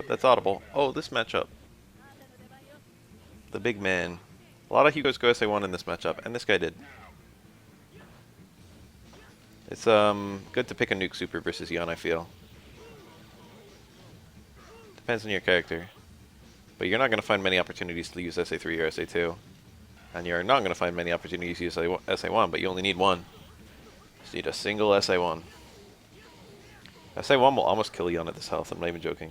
That's audible. Oh, this matchup. The big man. A lot of Hugos go SA1 in this matchup, and this guy did. It's good to pick a nuke super versus Yon, I feel. Depends on your character. But you're not going to find many opportunities to use SA3 or SA2. And you're not going to find many opportunities to use SA1, but you only need one. Just need a single SA1. SA1 will almost kill Yon at this health, I'm not even joking.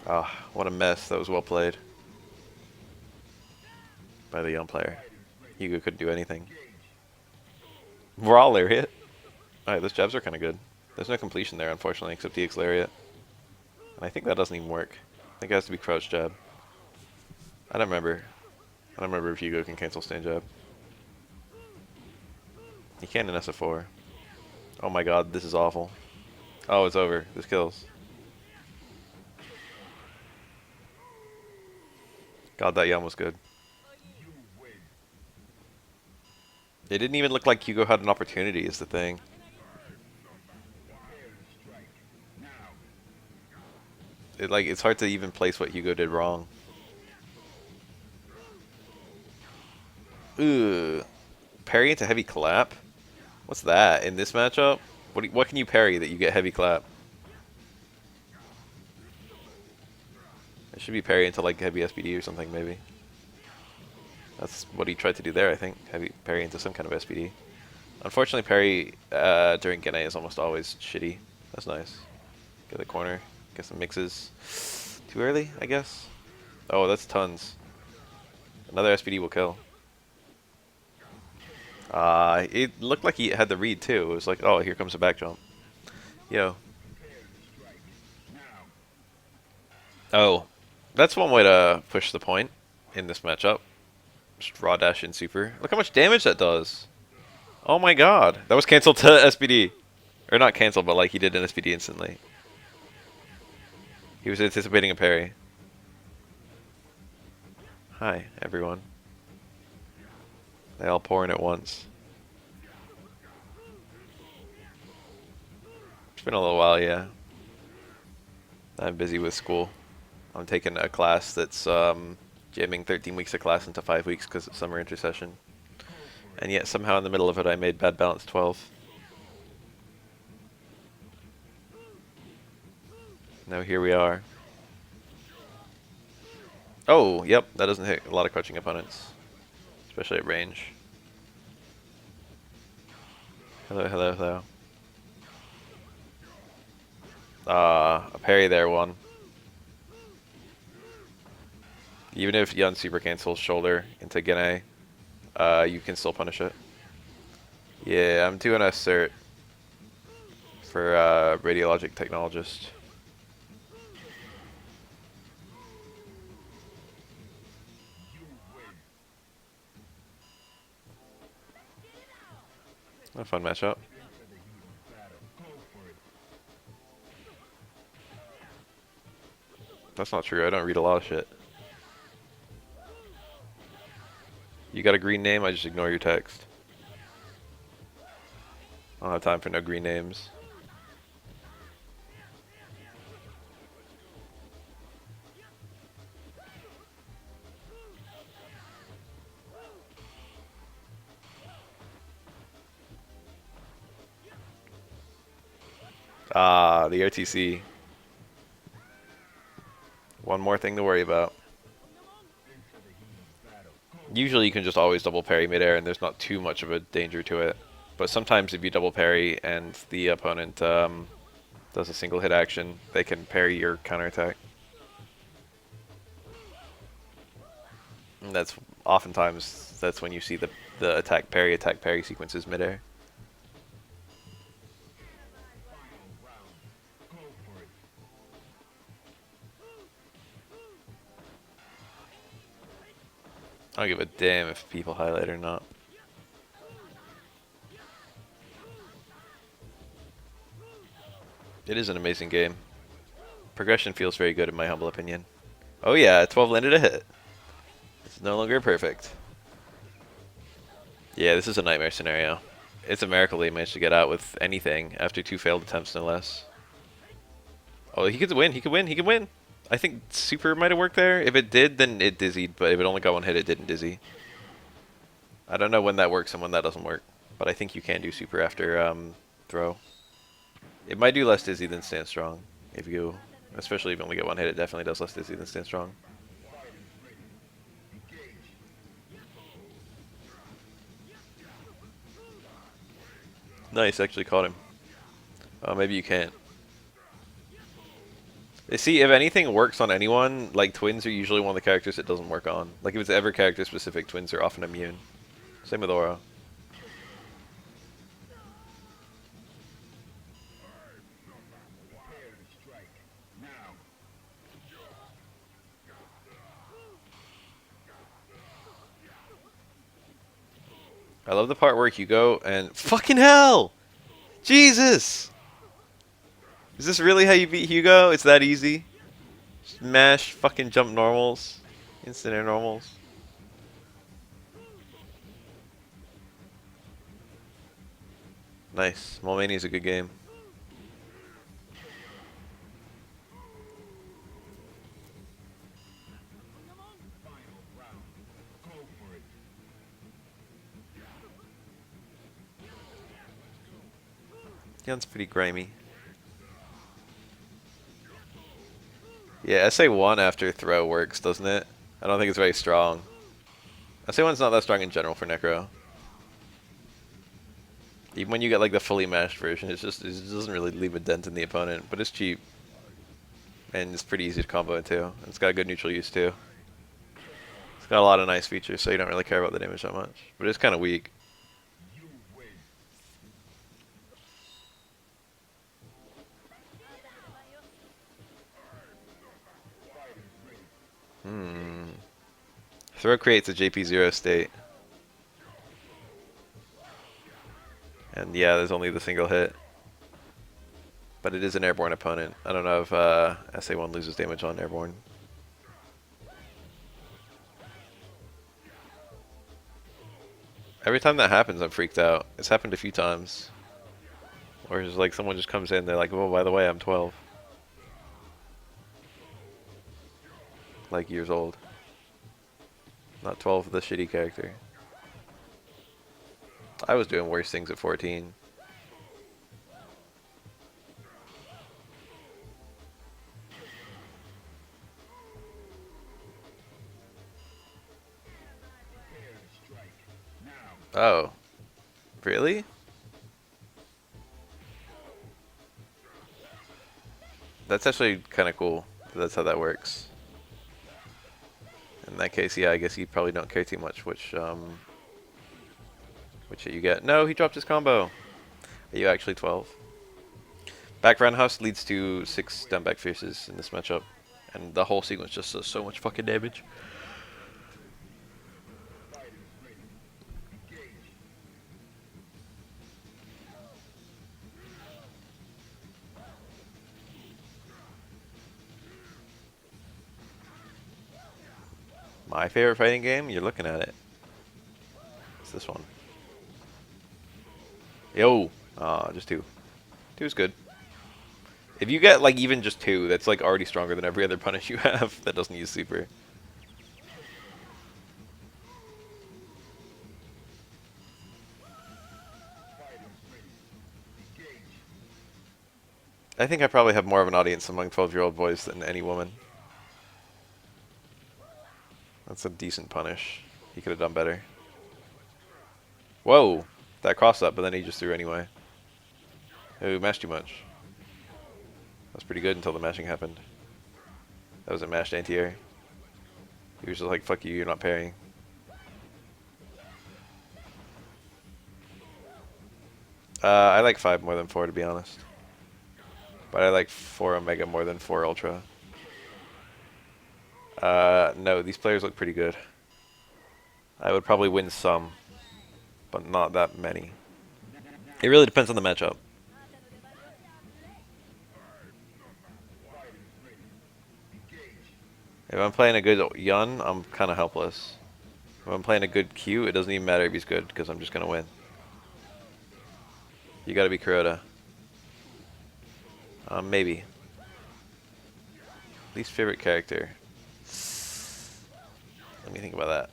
Ah, oh, what a mess. That was well played by the Yon player. Hugo couldn't do anything. Raw Lariat. Alright, those jabs are kind of good. There's no completion there, unfortunately, except DX Lariat. And I think that doesn't even work. I think it has to be crouch jab. I don't remember. I don't remember if Hugo can cancel stand jab. He can in SF4. Oh my god, this is awful. Oh, it's over. This kills. God, that Yum was good. It didn't even look like Hugo had an opportunity, is the thing. It's hard to even place what Hugo did wrong. Ooh. Parry into heavy clap? What's that in this matchup? What can you parry that you get heavy clap? It should be parry into like heavy SPD or something, maybe. That's what he tried to do there, I think. Heavy parry into some kind of SPD. Unfortunately, parry during Gene is almost always shitty. That's nice. Get the corner. Get some mixes. Too early, I guess. Oh, that's tons. Another SPD will kill. It looked like he had the read too. It was like, oh, here comes a back jump. Yo. Oh, that's one way to push the point in this matchup. Just raw dash in super. Look how much damage that does. Oh my god. That was cancelled to SPD. Or not cancelled, but like he did an SPD instantly. He was anticipating a parry. Hi, everyone. They all pour in at once. It's been a little while, yeah. I'm busy with school. I'm taking a class that's jamming 13 weeks of class into 5 weeks because it's summer intersession. And yet somehow in the middle of it I made bad balance 12. Now here we are. Oh, yep, that doesn't hit a lot of crouching opponents. Especially at range. Hello, hello, hello. A parry there, one. Even if Yun super cancels shoulder into Gene, you can still punish it. Yeah, I'm doing a cert for radiologic technologist. A fun matchup. That's not true, I don't read a lot of shit. You got a green name, I just ignore your text. I don't have time for no green names. Ah, the RTC. One more thing to worry about. Usually you can just always double parry midair and there's not too much of a danger to it. But sometimes if you double parry and the opponent does a single hit action, they can parry your counterattack. And that's oftentimes that's when you see the attack parry sequences midair. I don't give a damn if people highlight or not. It is an amazing game. Progression feels very good in my humble opinion. Oh yeah, 12 landed a hit. It's no longer perfect. Yeah, this is a nightmare scenario. It's a miracle they managed to get out with anything after 2 failed attempts, no less. Oh, he could win. He could win. He could win. I think super might have worked there. If it did, then it dizzied. But if it only got one hit, it didn't dizzy. I don't know when that works and when that doesn't work. But I think you can do super after throw. It might do less dizzy than stand strong. If you, especially if you only get one hit, it definitely does less dizzy than stand strong. Nice, actually caught him. Maybe you can't. You see, if anything works on anyone, like twins are usually one of the characters it doesn't work on. Like if it's ever character specific, twins are often immune. Same with Aura. I love the part where Hugo and fucking hell, Jesus! Is this really how you beat Hugo? It's that easy? Just mash fucking jump normals, instant air normals. Nice. Mulmania's a good game. Yun's pretty grimy. Yeah, SA1 after throw works, doesn't it? I don't think it's very strong. SA1's not that strong in general for Necro. Even when you get like the fully mashed version, it just doesn't really leave a dent in the opponent, but it's cheap. And it's pretty easy to combo into. And it's got good neutral use too. It's got a lot of nice features, so you don't really care about the damage that much. But it's kind of weak. Throw creates a JP0 state. And yeah, there's only the single hit. But it is an airborne opponent. I don't know if SA1 loses damage on airborne. Every time that happens, I'm freaked out. It's happened a few times. Or it's like someone just comes in, they're like, oh, by the way, I'm 12. Like years old. Not 12, the shitty character. I was doing worse things at 14. Oh. Really? That's actually kind of cool. That's how that works. In that case, yeah, I guess you probably don't care too much which hit you get. No, he dropped his combo. Are you actually 12? Background House leads to 6 down back fierces in this matchup. And the whole sequence just does so much fucking damage. My favorite fighting game? You're looking at it. It's this one. Yo! Ah, just 2. 2 is good. If you get like even just 2, that's like already stronger than every other punish you have that doesn't use super. I think I probably have more of an audience among 12-year-old boys than any woman. That's a decent punish. He could have done better. Whoa! That cross up, but then he just threw anyway. Ooh, mashed too much. That was pretty good until the mashing happened. That was a mashed anti-air. He was just like, fuck you, you're not parrying. I like 5 more than 4 to be honest. But I like 4 Omega more than 4 Ultra. No, these players look pretty good. I would probably win some, but not that many. It really depends on the matchup. If I'm playing a good Yun, I'm kind of helpless. If I'm playing a good Q, it doesn't even matter if he's good, because I'm just going to win. You gotta be Kuroda. Maybe. Least favorite character. Let me think about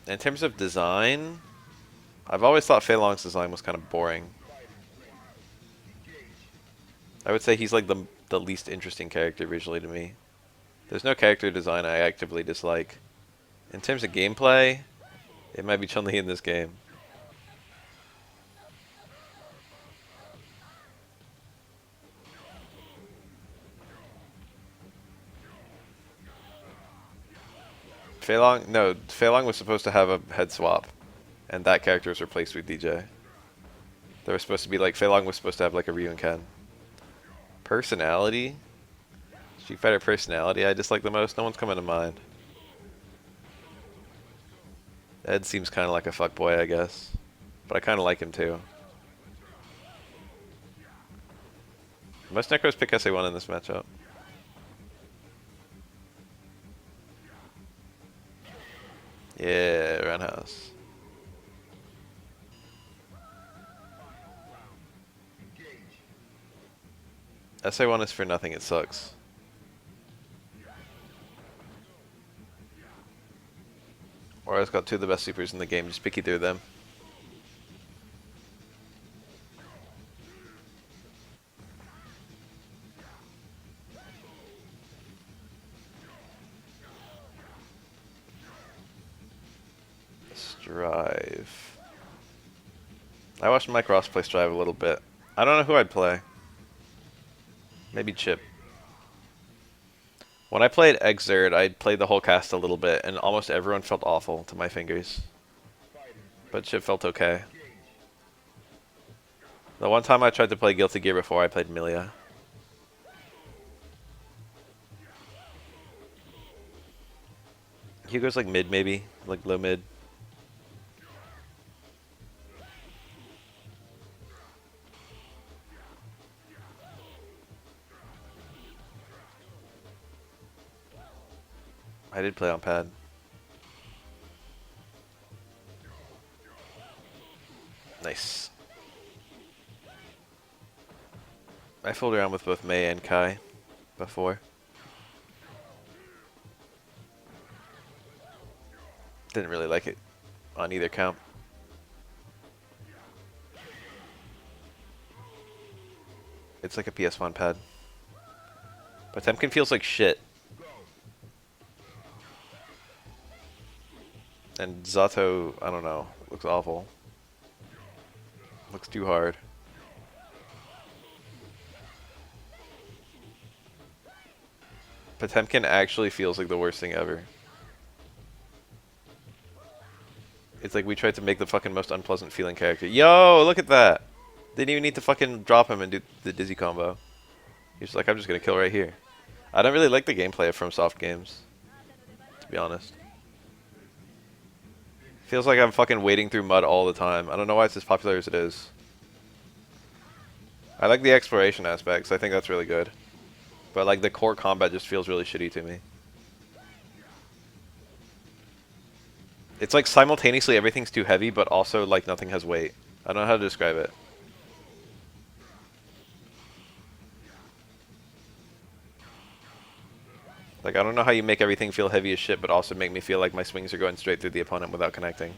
that. In terms of design, I've always thought Fei Long's design was kind of boring. I would say he's like the least interesting character visually to me. There's no character design I actively dislike. In terms of gameplay, it might be Chun-Li in this game. Fei Long, no, Fei Long was supposed to have a head swap, and that character was replaced with DJ. There was supposed to be like, Fei Long was supposed to have like a Ryu and Ken. Personality? Street Fighter personality I dislike the most? No one's coming to mind. Ed seems kind of like a fuckboy, I guess. But I kind of like him too. Most Necros pick SA1 in this matchup. Yeah, Roundhouse. SA1 is for nothing, it sucks. Aura's got two of the best supers in the game, just pick either of them. Strive. I watched Mike Ross play Strive a little bit. I don't know who I'd play. Maybe Chip. When I played Exert, I played the whole cast a little bit, and almost everyone felt awful to my fingers. But Chip felt okay. The one time I tried to play Guilty Gear before, I played Milia. Hugo's like mid, maybe? Like low mid. I did play on pad. Nice. I fooled around with both Mei and Kai before. Didn't really like it on either count. It's like a PS1 pad. But Temkin feels like shit. And Zato, I don't know, looks awful. Looks too hard. Potemkin actually feels like the worst thing ever. It's like we tried to make the fucking most unpleasant feeling character. Yo, look at that! Didn't even need to fucking drop him and do the dizzy combo. He's like, I'm just gonna kill right here. I don't really like the gameplay of FromSoft games, to be honest. Feels like I'm fucking wading through mud all the time. I don't know why it's as popular as it is. I like the exploration aspects. I think that's really good. But like the core combat just feels really shitty to me. It's like simultaneously everything's too heavy, but also like nothing has weight. I don't know how to describe it. Like, I don't know how you make everything feel heavy as shit, but also make me feel like my swings are going straight through the opponent without connecting.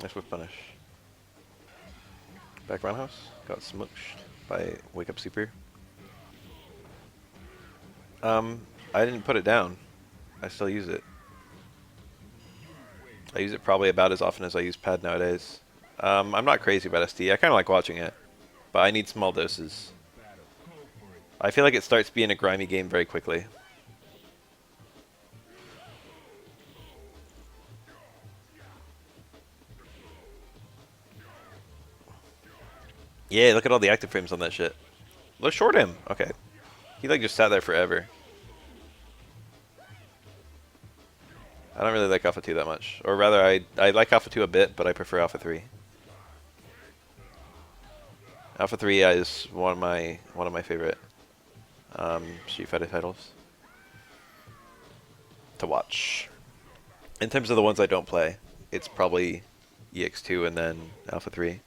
Nice whip punish. Back roundhouse. Got smushed by Wake Up Super. I didn't put it down. I still use it. I use it probably about as often as I use pad nowadays. I'm not crazy about SD. I kind of like watching it, but I need small doses. I feel like it starts being a grimy game very quickly. Yeah, look at all the active frames on that shit. Let's short him. Okay. He like just sat there forever. I don't really like Alpha 2 that much. Or rather, I like Alpha 2 a bit, but I prefer Alpha 3. Alpha 3 is one of my favorite Street Fighter titles to watch. In terms of the ones I don't play, it's probably EX2 and then Alpha 3.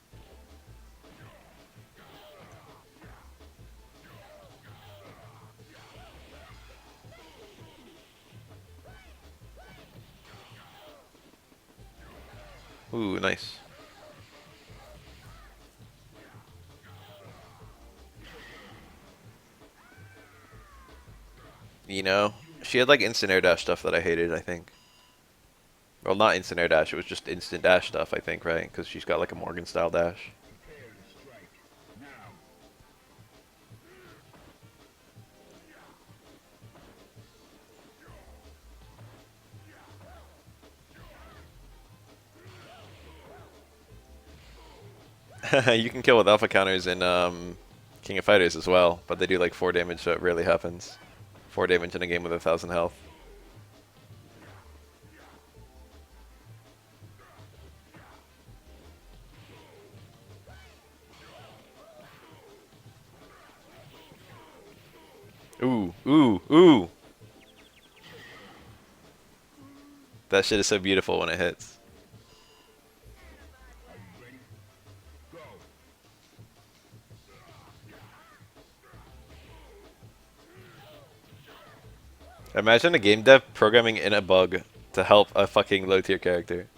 Ooh, nice. You know, she had like instant air dash stuff that I hated, I think. Well, not instant air dash, it was just instant dash stuff, I think, right? Because she's got like a Morgan style dash. You can kill with alpha counters in King of Fighters as well, but they do like 4 damage, so it rarely happens. 4 damage in a game with 1,000 health. Ooh, ooh, ooh! That shit is so beautiful when it hits. Imagine a game dev programming in a bug to help a fucking low tier character.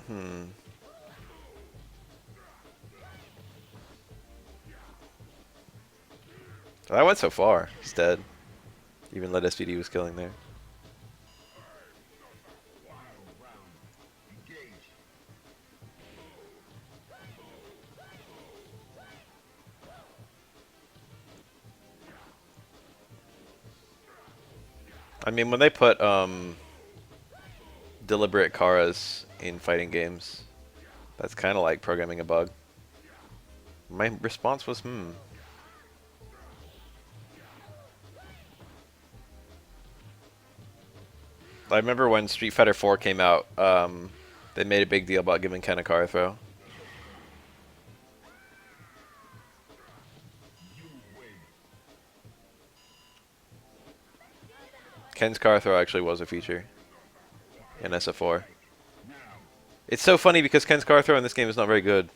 Hmm. I went so far. He's dead. Even let SPD was killing there. I mean, when they put deliberate Karas in fighting games, that's kind of like programming a bug. My response was, I remember when Street Fighter 4 came out, they made a big deal about giving Ken a Kara throw. Ken's Kara throw actually was a feature in SF4. It's so funny because Ken's Kara throw in this game is not very good.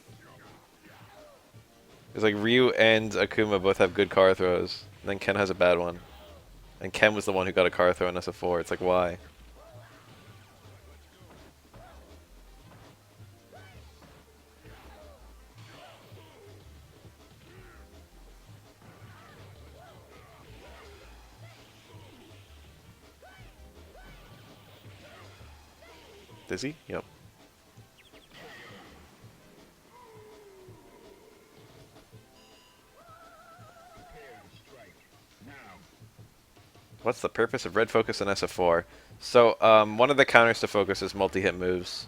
It's like Ryu and Akuma both have good Kara throws, and then Ken has a bad one. And Ken was the one who got a Kara throw in SF4. It's like, why? Does he? Yep. What's the purpose of red focus in SF4? So, one of the counters to focus is multi-hit moves.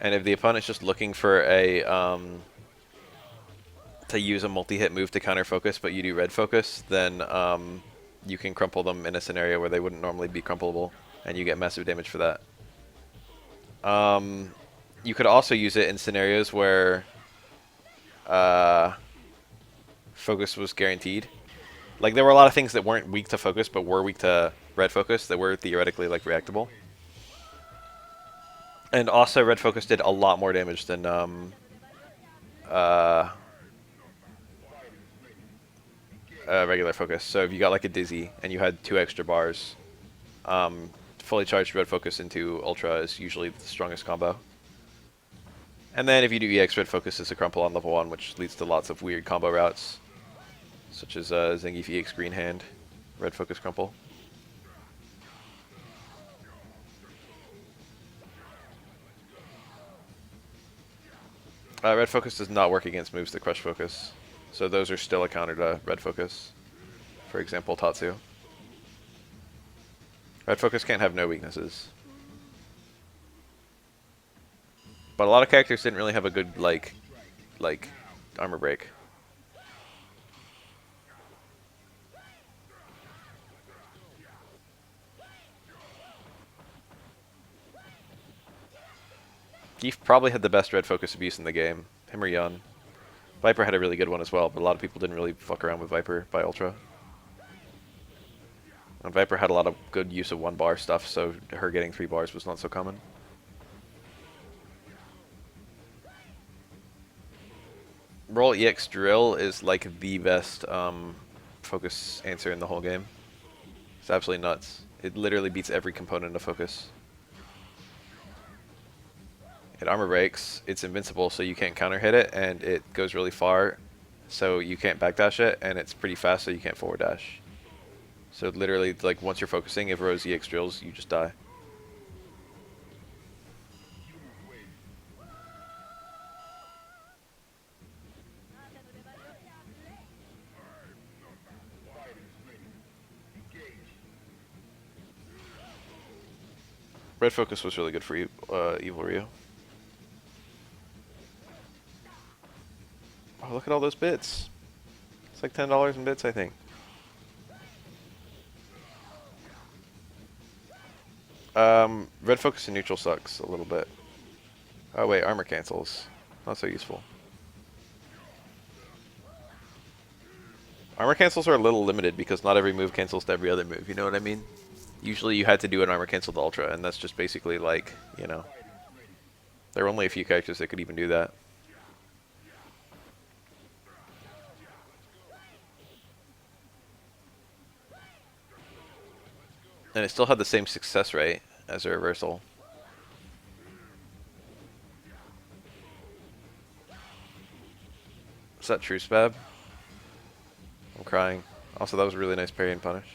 And if the opponent's just looking for a, to use a multi-hit move to counter focus, but you do red focus, then, you can crumple them in a scenario where they wouldn't normally be crumpleable, and you get massive damage for that. You could also use it in scenarios where focus was guaranteed. Like, there were a lot of things that weren't weak to focus, but were weak to red focus that were theoretically, like, reactable. And also, red focus did a lot more damage than regular focus. So if you got, like, a Dizzy and you had 2 extra bars, fully charged red focus into Ultra is usually the strongest combo. And then if you do EX, red focus is a crumple on level 1, which leads to lots of weird combo routes, such as Zangief EX Green Hand, red focus crumple. Red focus does not work against moves that crush focus, so those are still a counter to red focus. For example, Tatsu. Red focus can't have no weaknesses. But a lot of characters didn't really have a good, like armor break. Keith probably had the best red focus abuse in the game. Him or Yun. Viper had a really good one as well, but a lot of people didn't really fuck around with Viper by Ultra. And Viper had a lot of good use of 1-bar stuff, so her getting 3 bars was not so common. Roll EX Drill is like the best focus answer in the whole game. It's absolutely nuts. It literally beats every component of focus. It armor breaks, it's invincible so you can't counter hit it, and it goes really far so you can't backdash it, and it's pretty fast so you can't forward dash. So literally, like, once you're focusing, if Rose EX drills, you just die. Red focus was really good for you, Evil Ryu. Oh, look at all those bits. It's like $10 in bits, I think. Red focus and neutral sucks a little bit. Oh wait, armor cancels. Not so useful. Armor cancels are a little limited because not every move cancels to every other move, you know what I mean? Usually you had to do an armor cancel to Ultra, and that's just basically like, you know. There are only a few characters that could even do that. And it still had the same success rate as a reversal. Is that true, Spab? I'm crying. Also, that was a really nice parry and punish.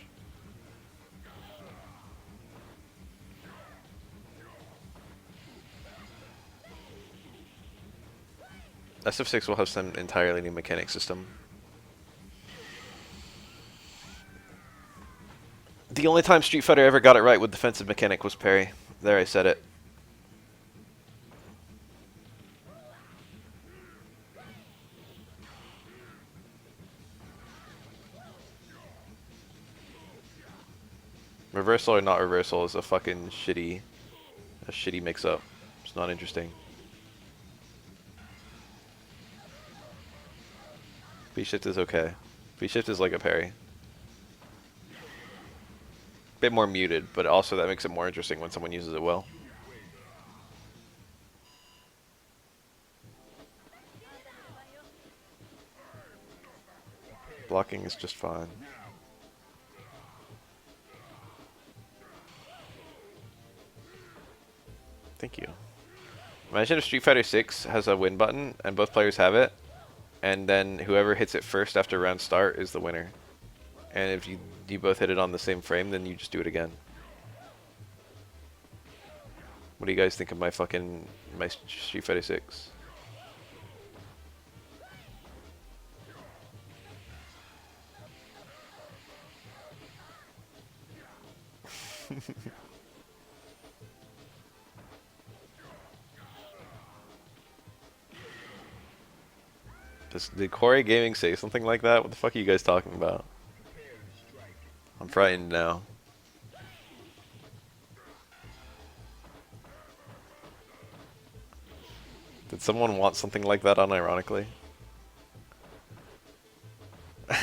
SF3 will have some entirely new mechanic system. The only time Street Fighter ever got it right with defensive mechanic was parry. There, I said it. Reversal or not reversal is a fucking shitty mix-up. It's not interesting. V-shift is okay. V-shift is like a parry. Bit more muted, but also that makes it more interesting when someone uses it well. Blocking is just fine. Thank you. Imagine if Street Fighter 6 has a win button and both players have it, and then whoever hits it first after round start is the winner. And if you both hit it on the same frame, then you just do it again. What do you guys think of my Street Fighter 6? Did Corey Gaming say something like that? What the fuck are you guys talking about? I'm frightened now. Did someone want something like that unironically? I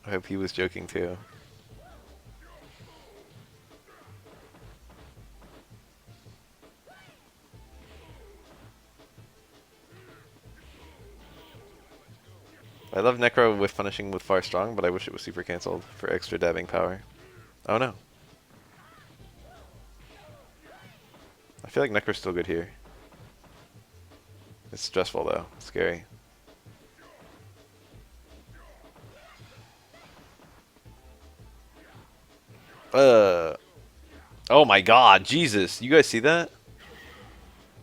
hope he was joking too. I love Necro with punishing with Far Strong, but I wish it was super cancelled for extra dabbing power. Oh no. I feel like Necro's still good here. It's stressful though. It's scary. Oh my god, Jesus. You guys see that?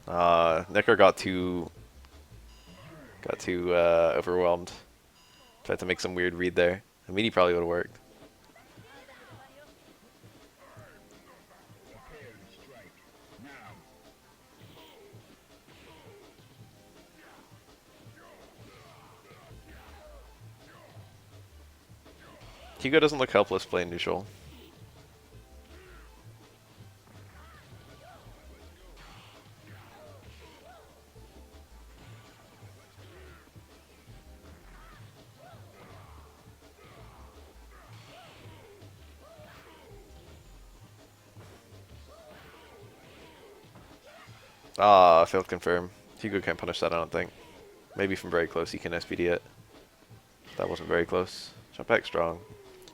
Necro got too overwhelmed. Tried to make some weird read there. A meaty probably would have worked. Hugo doesn't look helpless playing neutral. Ah, failed confirm. Hugo can't punish that, I don't think. Maybe from very close he can SPD it. That wasn't very close. Jump back strong.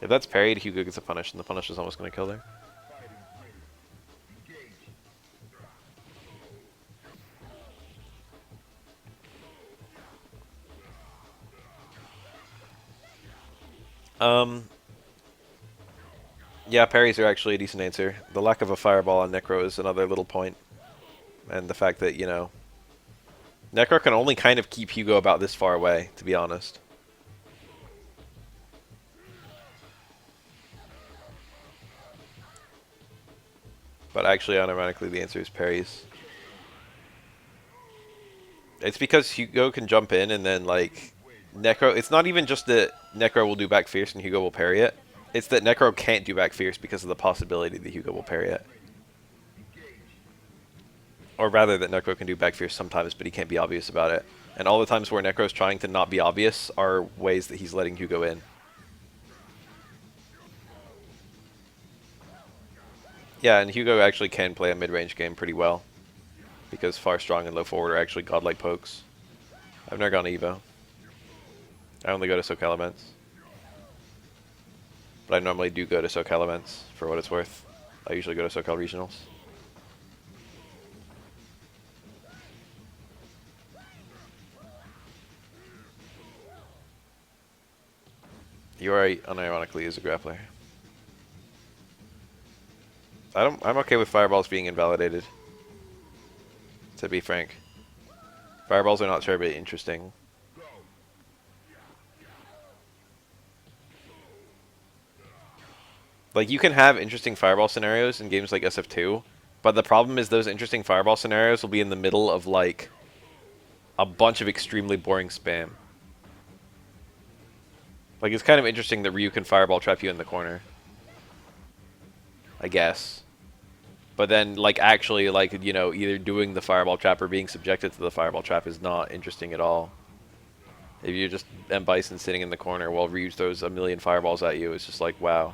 If that's parried, Hugo gets a punish, and the punish is almost going to kill there. Um, yeah, parries are actually a decent answer. The lack of a fireball on Necro is another little point. And the fact that, you know, Necro can only kind of keep Hugo about this far away, to be honest. But actually, unironically, the answer is parries. It's because Hugo can jump in and then, like, Necro... It's not even just that Necro will do back fierce and Hugo will parry it. It's that Necro can't do back fierce because of the possibility that Hugo will parry it. Or rather, that Necro can do back fierce sometimes, but he can't be obvious about it. And all the times where Necro's trying to not be obvious are ways that he's letting Hugo in. Yeah, and Hugo actually can play a mid-range game pretty well. Because far strong and low forward are actually godlike pokes. I've never gone to Evo. I only go to SoCal events. But I normally do go to SoCal events, for what it's worth. I usually go to SoCal regionals. Yuri unironically is a grappler. I'm okay with fireballs being invalidated. To be frank. Fireballs are not terribly interesting. Like, you can have interesting fireball scenarios in games like SF2, but the problem is those interesting fireball scenarios will be in the middle of, like, a bunch of extremely boring spam. Like, it's kind of interesting that Ryu can fireball trap you in the corner. I guess. But then, like, actually, like, you know, either doing the fireball trap or being subjected to the fireball trap is not interesting at all. If you're just M. Bison sitting in the corner while Ryu throws a million fireballs at you, it's just like, wow.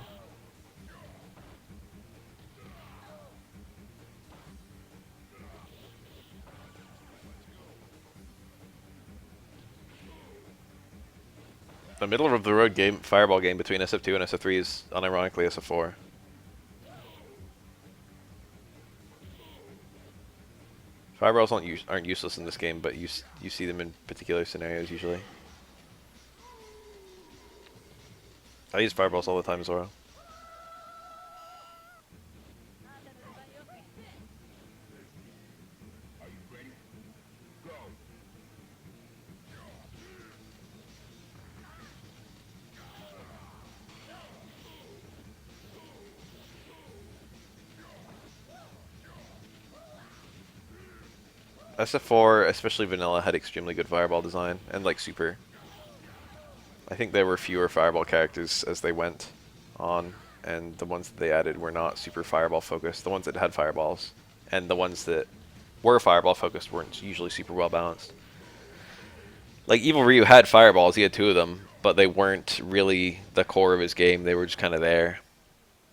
The middle of the road game, fireball game between SF2 and SF3 is unironically SF4. Fireballs aren't useless in this game, but you see them in particular scenarios usually. I use fireballs all the time, Zoro. SF4, especially vanilla, had extremely good fireball design and like super. I think there were fewer fireball characters as they went on, and the ones that they added were not super fireball focused. The ones that had fireballs and the ones that were fireball focused weren't usually super well balanced. Like, Evil Ryu had fireballs, he had 2 of them, but they weren't really the core of his game, they were just kind of there.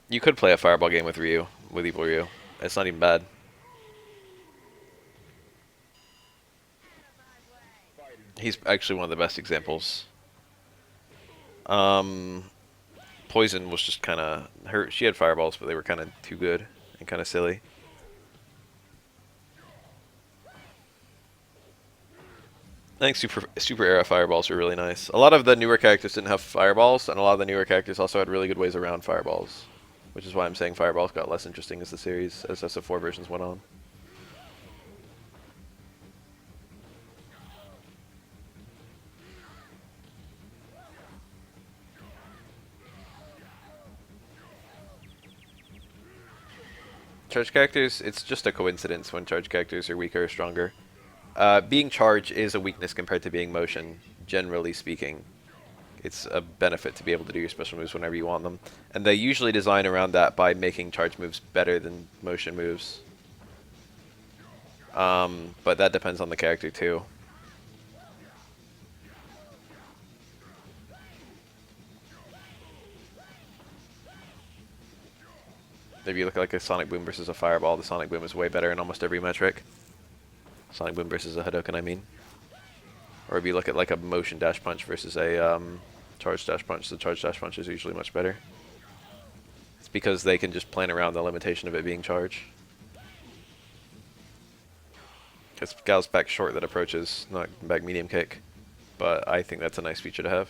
You could play a fireball game with Ryu, with Evil Ryu. It's not even bad. He's actually one of the best examples. Poison was just kind of her. She had fireballs, but they were kind of too good and kind of silly. I think super era fireballs are really nice. A lot of the newer characters didn't have fireballs, and a lot of the newer characters also had really good ways around fireballs, which is why I'm saying fireballs got less interesting as the series, as SF4 versions went on. Charge characters, it's just a coincidence when charge characters are weaker or stronger. Being charge is a weakness compared to being motion, generally speaking. It's a benefit to be able to do your special moves whenever you want them. And they usually design around that by making charge moves better than motion moves. But that depends on the character too. If you look at like a Sonic Boom versus a Fireball, the Sonic Boom is way better in almost every metric. Sonic Boom versus a Hadoken, I mean. Or if you look at like a motion dash punch versus a charge dash punch, the charge dash punch is usually much better. It's because they can just plan around the limitation of it being charge. It's Gal's back short that approaches, not back medium kick. But I think that's a nice feature to have.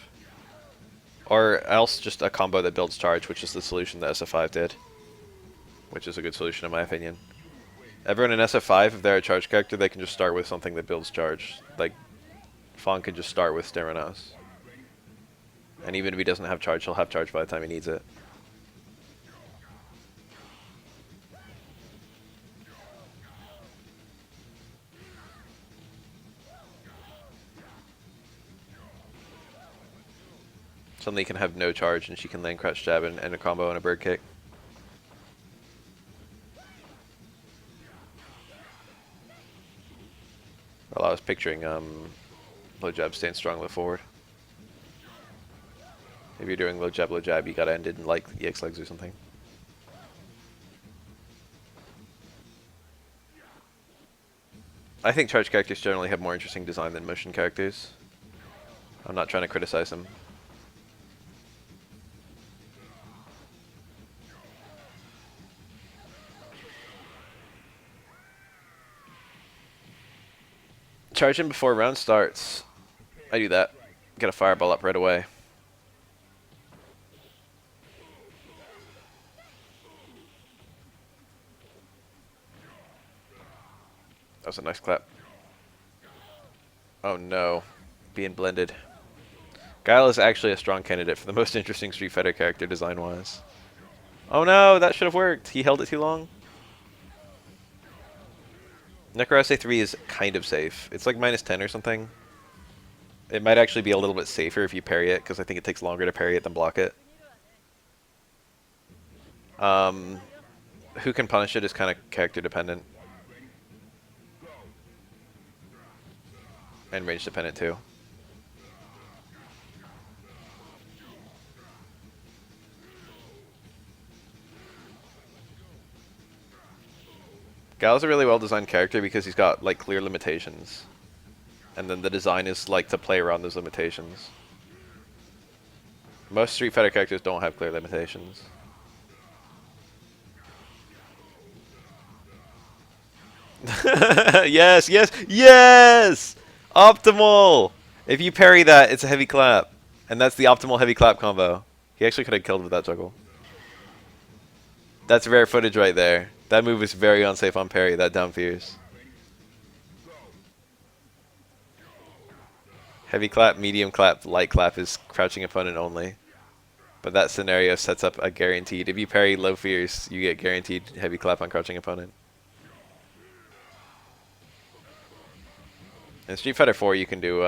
Or else just a combo that builds charge, which is the solution that SF5 did. Which is a good solution in my opinion. Everyone in SF5, if they're a charge character, they can just start with something that builds charge. Like, Fawn can just start with Sterenos. And even if he doesn't have charge, he'll have charge by the time he needs it. Suddenly can have no charge and she can land crouch jab and a combo and a bird kick. Well, I was picturing low jab, stand strong, low forward. If you're doing low jab, you gotta end it in like EX legs or something. I think charge characters generally have more interesting design than motion characters. I'm not trying to criticize them. Charge him before round starts. I do that. Get a fireball up right away. That was a nice clap. Oh no. Being blended. Guile is actually a strong candidate for the most interesting Street Fighter character design-wise. Oh no, that should have worked. He held it too long. Necro SA3 is kind of safe. It's like -10 or something. It might actually be a little bit safer if you parry it, because I think it takes longer to parry it than block it. Who can punish it is kind of character dependent. And range dependent too. Gal's a really well designed character because he's got like clear limitations. And then the design is like to play around those limitations. Most Street Fighter characters don't have clear limitations. Yes, yes, yes! Optimal! If you parry that, it's a heavy clap. And that's the optimal heavy clap combo. He actually could have killed with that juggle. That's rare footage right there. That move is very unsafe on parry, that down fierce. Heavy clap, medium clap, light clap is crouching opponent only. But that scenario sets up a guaranteed. If you parry low fierce, you get guaranteed heavy clap on crouching opponent. In Street Fighter 4, you can do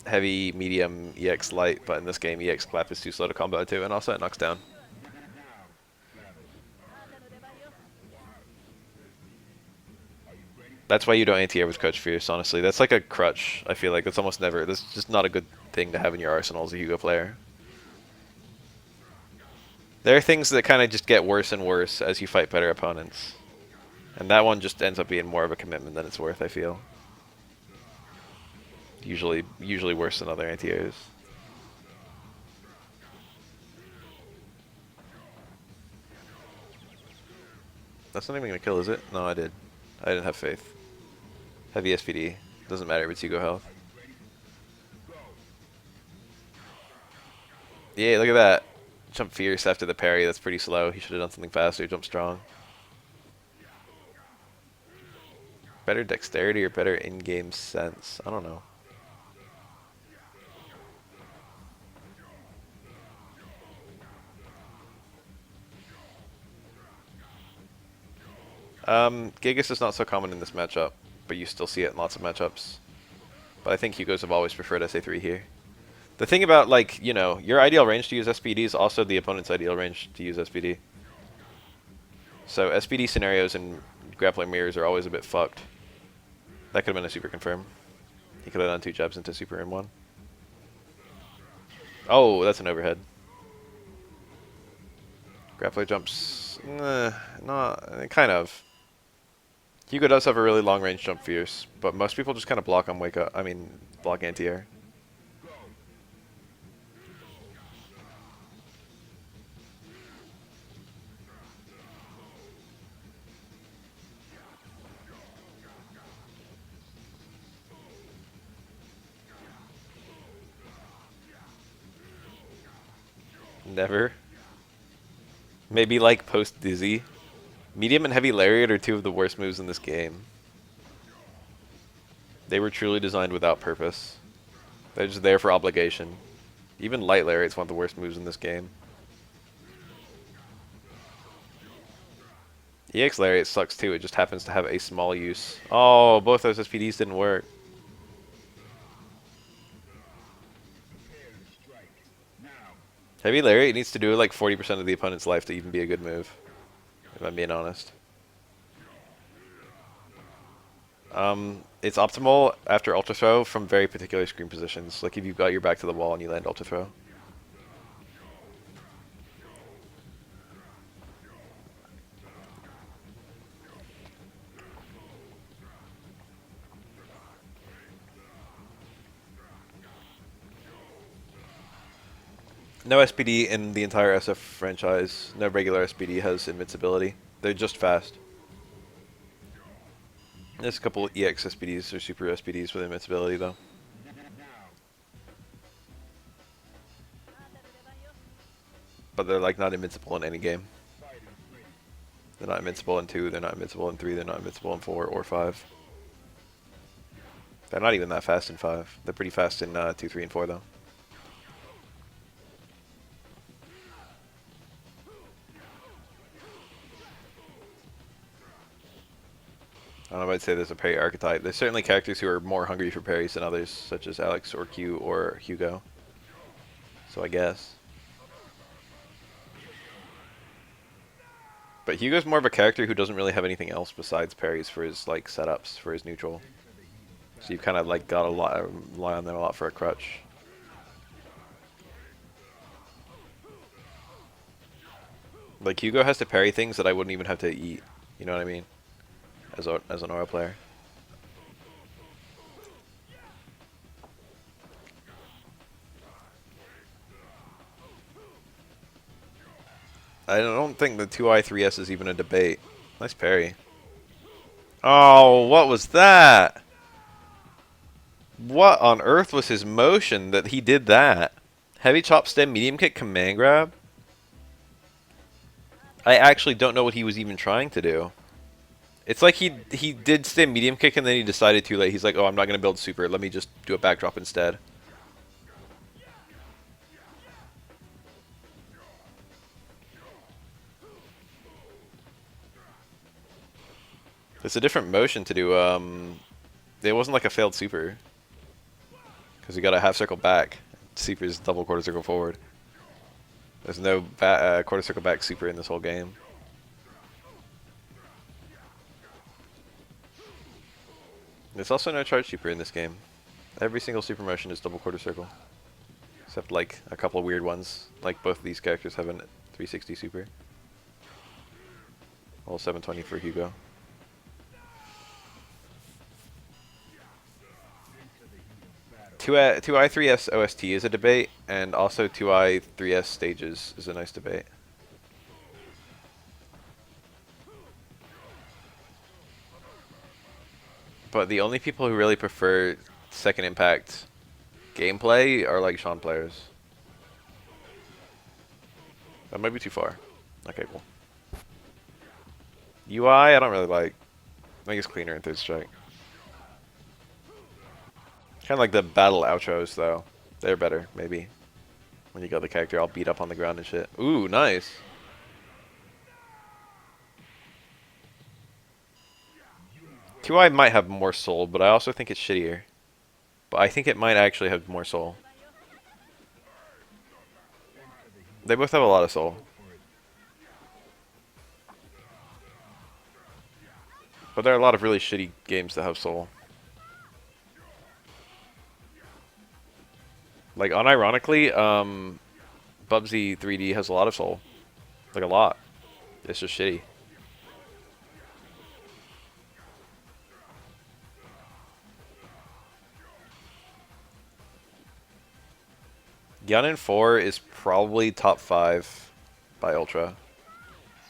heavy, medium, EX light, but in this game, EX clap is too slow to combo too, and also it knocks down. That's why you don't anti-air with Crouch Fierce, honestly. That's like a crutch, I feel like. That's almost never. That's just not a good thing to have in your arsenal as a Hugo player. There are things that kind of just get worse and worse as you fight better opponents. And that one just ends up being more of a commitment than it's worth, I feel. Usually worse than other anti-airs. That's not even gonna kill, is it? No, I did. I didn't have faith. Heavy SPD. Doesn't matter if it's Hugo health. Yeah, look at that. Jump fierce after the parry. That's pretty slow. He should have done something faster. Jump strong. Better dexterity or better in-game sense? I don't know. Gigas is not so common in this matchup, but you still see it in lots of matchups. But I think Hugos have always preferred SA3 here. The thing about, like, you know, your ideal range to use SPD is also the opponent's ideal range to use SPD. So SPD scenarios and grappling mirrors are always a bit fucked. That could have been a super confirm. He could have done 2 jabs into super in 1. Oh, that's an overhead. Grappler jumps, not kind of. Hugo does have a really long range jump fierce, but most people just kind of block on wake up. I mean, block anti-air. Never. Maybe like post Dizzy. Medium and heavy lariat are two of the worst moves in this game. They were truly designed without purpose. They're just there for obligation. Even light lariat's one of the worst moves in this game. EX lariat sucks too, it just happens to have a small use. Oh, both those SPDs didn't work. Heavy lariat needs to do like 40% of the opponent's life to even be a good move, if I'm being honest. It's optimal after ultra throw from very particular screen positions, like if you've got your back to the wall and you land ultra throw. No SPD in the entire SF franchise, no regular SPD has invincibility. They're just fast. There's a couple EX SPDs or super SPDs with invincibility though. But they're like not invincible in any game. They're not invincible in 2, they're not invincible in 3, they're not invincible in 4 or 5. They're not even that fast in 5. They're pretty fast in 2, 3, and 4 though. I don't know if I'd say there's a parry archetype. There's certainly characters who are more hungry for parries than others, such as Alex or Q or Hugo. So I guess. But Hugo's more of a character who doesn't really have anything else besides parries for his like setups, for his neutral. So you've kind of like got to rely on them a lot for a crutch. Like Hugo has to parry things that I wouldn't even have to eat. You know what I mean? As an aura player. I don't think the 2i3s is even a debate. Nice parry. Oh, what was that? What on earth was his motion that he did that? Heavy chop stem, medium kick, command grab? I actually don't know what he was even trying to do. It's like he did stem medium kick and then he decided too late. He's like, oh, I'm not going to build super. Let me just do a backdrop instead. It's a different motion to do. It wasn't like a failed super. Because you got a half circle back. Super is double quarter circle forward. There's no quarter circle back super in this whole game. There's also no charge super in this game. Every single super motion is double quarter circle. Except like a couple of weird ones. Like both of these characters have a 360 super. Well, 720 for Hugo. Two I3S OST is a debate, and also 2i3S stages is a nice debate. But the only people who really prefer Second Impact gameplay are like Sean players. That might be too far. Okay, cool. UI, I don't really like. I think it's cleaner in Third Strike. Kind of like the battle outros, though. They're better, maybe. When you got the character all beat up on the ground and shit. Ooh, nice. Two I might have more soul, but I also think it's shittier. But I think it might actually have more soul. They both have a lot of soul. But there are a lot of really shitty games that have soul. Like, unironically, Bubsy 3D has a lot of soul. Like, a lot. It's just shitty. Gyanin 4 is probably top 5 by Ultra.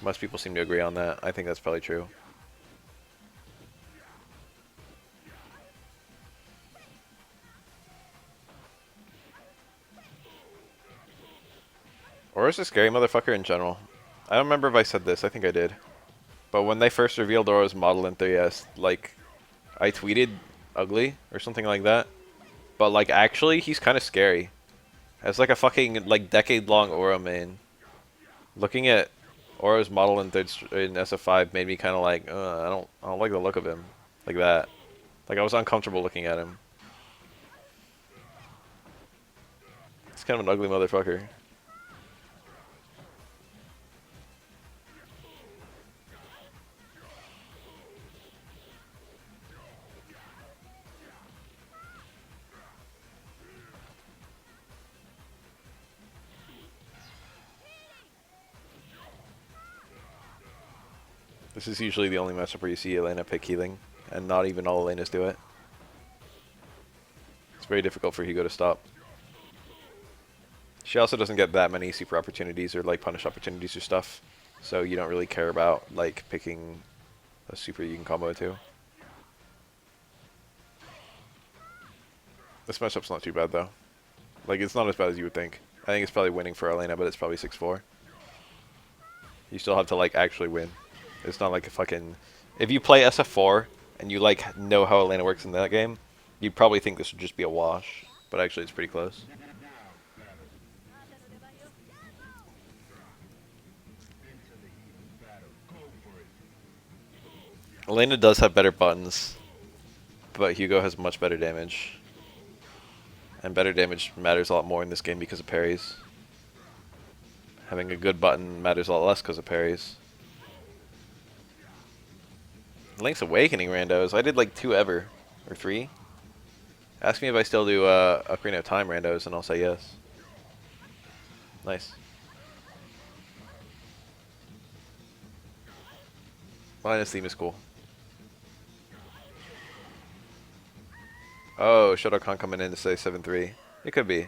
Most people seem to agree on that. I think that's probably true. Aura's a scary motherfucker in general. I don't remember if I said this. I think I did. But when they first revealed Aura's model in 3S, like, I tweeted ugly or something like that. But, like, actually, he's kind of scary. As, like, a fucking, like, decade-long Aura main. Looking at Aura's model in SF5 made me kind of like, I don't like the look of him. Like that. Like, I was uncomfortable looking at him. He's kind of an ugly motherfucker. This is usually the only matchup where you see Elena pick healing, and not even all Elenas do it. It's very difficult for Hugo to stop. She also doesn't get that many super opportunities or like punish opportunities or stuff, so you don't really care about like picking a super you can combo to. This matchup's not too bad though. Like, it's not as bad as you would think. I think it's probably winning for Elena, but it's probably 6-4. You still have to like actually win. It's not like a fucking... If you play SF4 and you like know how Elena works in that game, you'd probably think this would just be a wash. But actually it's pretty close. Elena does have better buttons, but Hugo has much better damage. And better damage matters a lot more in this game because of parries. Having a good button matters a lot less because of parries. Link's Awakening randos. I did like 2 ever. Or 3. Ask me if I still do Ocarina of Time randos and I'll say yes. Nice. Linus theme is cool. Oh, Shadow Khan coming in to say 7-3. It could be.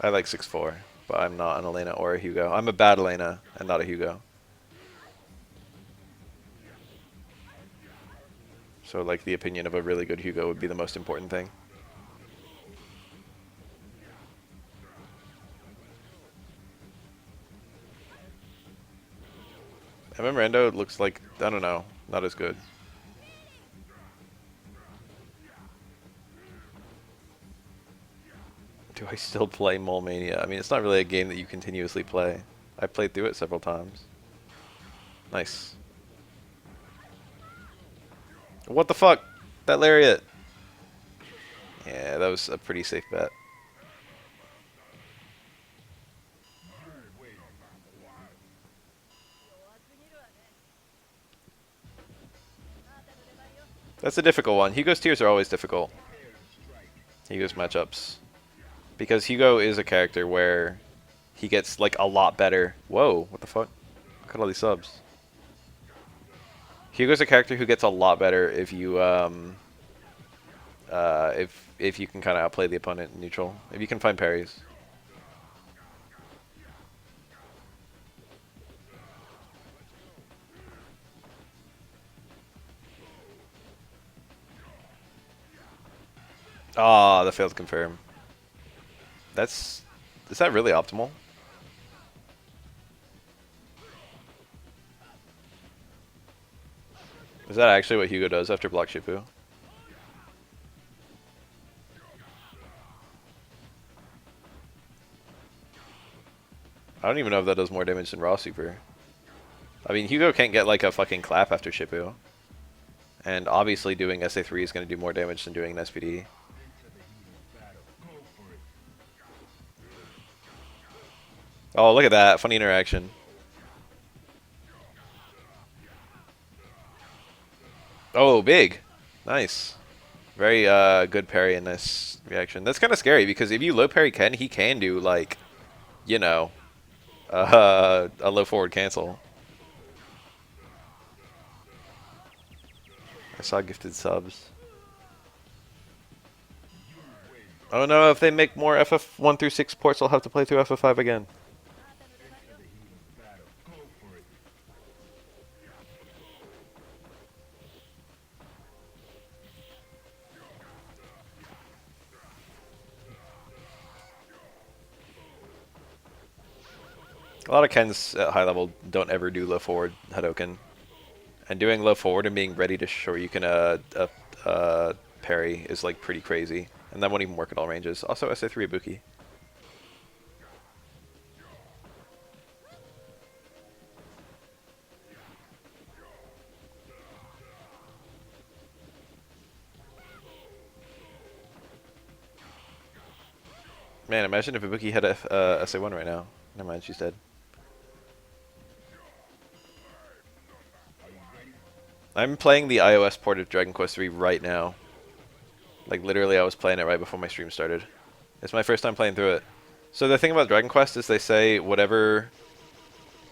I like 6-4, but I'm not an Elena or a Hugo. I'm a bad Elena and not a Hugo. So like the opinion of a really good Hugo would be the most important thing. Rando looks like, I don't know, not as good. Do I still play Mole Mania? I mean, it's not really a game that you continuously play. I played through it several times. Nice. What the fuck? That lariat. Yeah, that was a pretty safe bet. That's a difficult one. Hugo's tiers are always difficult. Hugo's matchups. Because Hugo is a character where he gets like a lot better. Whoa, what the fuck? Look at all these subs. Hugo's a character who gets a lot better if you if you can kind of outplay the opponent in neutral. If you can find parries. Ah, the failed confirm. Is that really optimal? Is that actually what Hugo does after block Shifu? I don't even know if that does more damage than Raw Super. I mean, Hugo can't get like a fucking clap after Shifu. And obviously doing SA3 is going to do more damage than doing an SPD. Oh, look at that. Funny interaction. Oh, big. Nice. Very good parry in this reaction. That's kind of scary because if you low parry Ken, he can do like, you know, a low forward cancel. I saw gifted subs. Oh no, if they make more FF1 through 6 ports, I'll have to play through FF5 again. A lot of Kens at high level don't ever do low forward Hadoken. And doing low forward and being ready to show you can parry is like pretty crazy. And that won't even work at all ranges. Also SA3 Ibuki. Man, imagine if Ibuki had a SA1 right now. Never mind, she's dead. I'm playing the iOS port of Dragon Quest III right now. Like, literally, I was playing it right before my stream started. It's my first time playing through it. So the thing about Dragon Quest is they say whatever...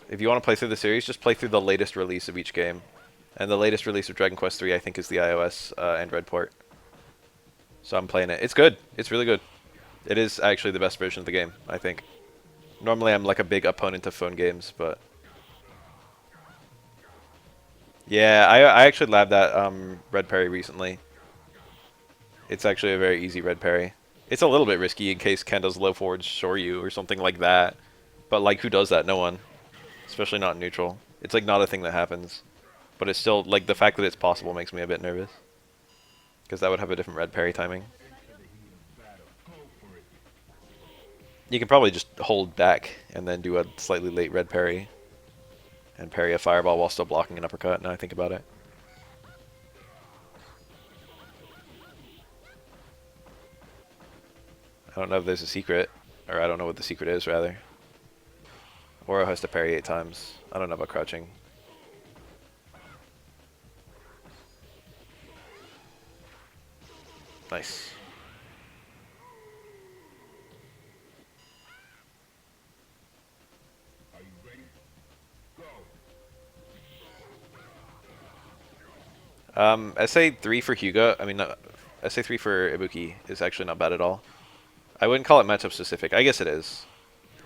If you want to play through the series, just play through the latest release of each game. And the latest release of Dragon Quest III, I think, is the iOS Android port. So I'm playing it. It's good. It's really good. It is actually the best version of the game, I think. Normally I'm like a big opponent of phone games, but... Yeah, I actually labbed that red parry recently. It's actually a very easy red parry. It's a little bit risky in case Ken does low forward Shoryu or something like that. But like, who does that? No one. Especially not in neutral. It's like not a thing that happens. But it's still, like, the fact that it's possible makes me a bit nervous. Because that would have a different red parry timing. You can probably just hold back and then do a slightly late red parry. And parry a fireball while still blocking an uppercut, now I think about it. I don't know if there's a secret. Or I don't know what the secret is, rather. Oro has to parry 8 times. I don't know about crouching. Nice. SA3 for Hyuga, I mean, SA3 for Ibuki is actually not bad at all. I wouldn't call it matchup specific. I guess it is.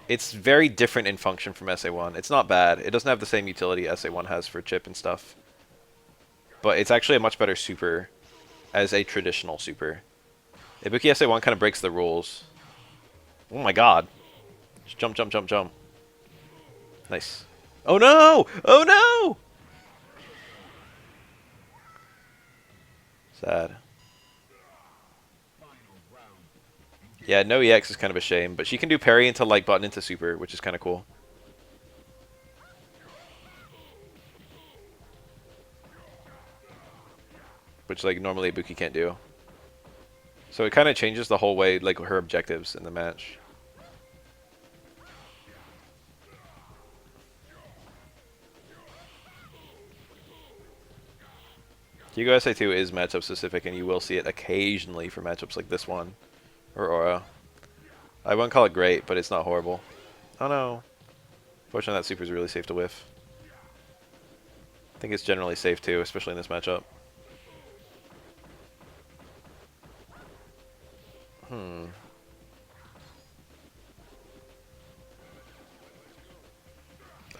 It's very different in function from SA1. It's not bad. It doesn't have the same utility SA1 has for chip and stuff. But it's actually a much better super as a traditional super. Ibuki SA1 kind of breaks the rules. Oh my god. Just jump, jump, jump, jump. Nice. Oh no! Oh no! Sad. Yeah, no EX is kind of a shame, but she can do parry into like button into super, which is kind of cool. Which like normally Ibuki can't do. So it kind of changes the whole way, like her objectives in the match. Hugo SA2 is matchup specific, and you will see it occasionally for matchups like this one. Or Aura. I wouldn't call it great, but it's not horrible. Oh no. Fortunately, that super is really safe to whiff. I think it's generally safe too, especially in this matchup.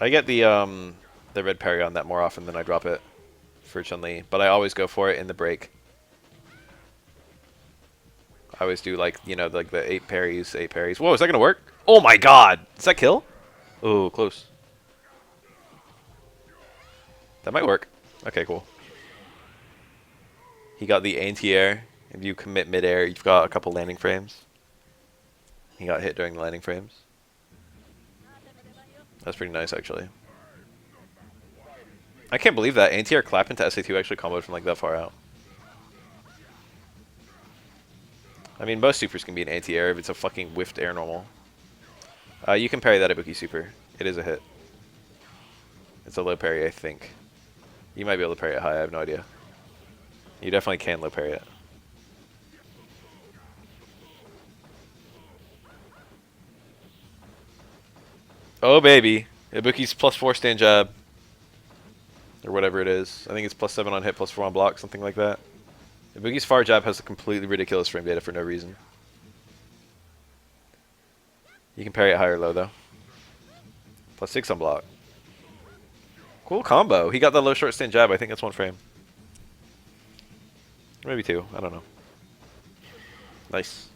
I get the red parry on that more often than I drop it for Chun-Li, but I always go for it in the break. I always do like, you know, like the 8 parries, 8 parries. Whoa, is that gonna work? Oh my god! Is that kill? Oh, close. That might work. Okay, cool. He got the anti-air. If you commit mid-air, you've got a couple landing frames. He got hit during the landing frames. That's pretty nice, actually. I can't believe that anti-air clap into SA2 actually comboed from like that far out. I mean, most supers can be an anti-air if it's a fucking whiffed air normal. You can parry that Ibuki super. It is a hit. It's a low parry, I think. You might be able to parry it high, I have no idea. You definitely can low parry it. Oh baby. Ibuki's +4 stand jab. or whatever it is. I think it's +7 on hit, +4 on block, something like that. Ibuki's far jab has a completely ridiculous frame data for no reason. You can parry it high or low though. +6 on block. Cool combo. He got the low short stand jab. I think that's 1 frame. Maybe 2. I don't know. Nice.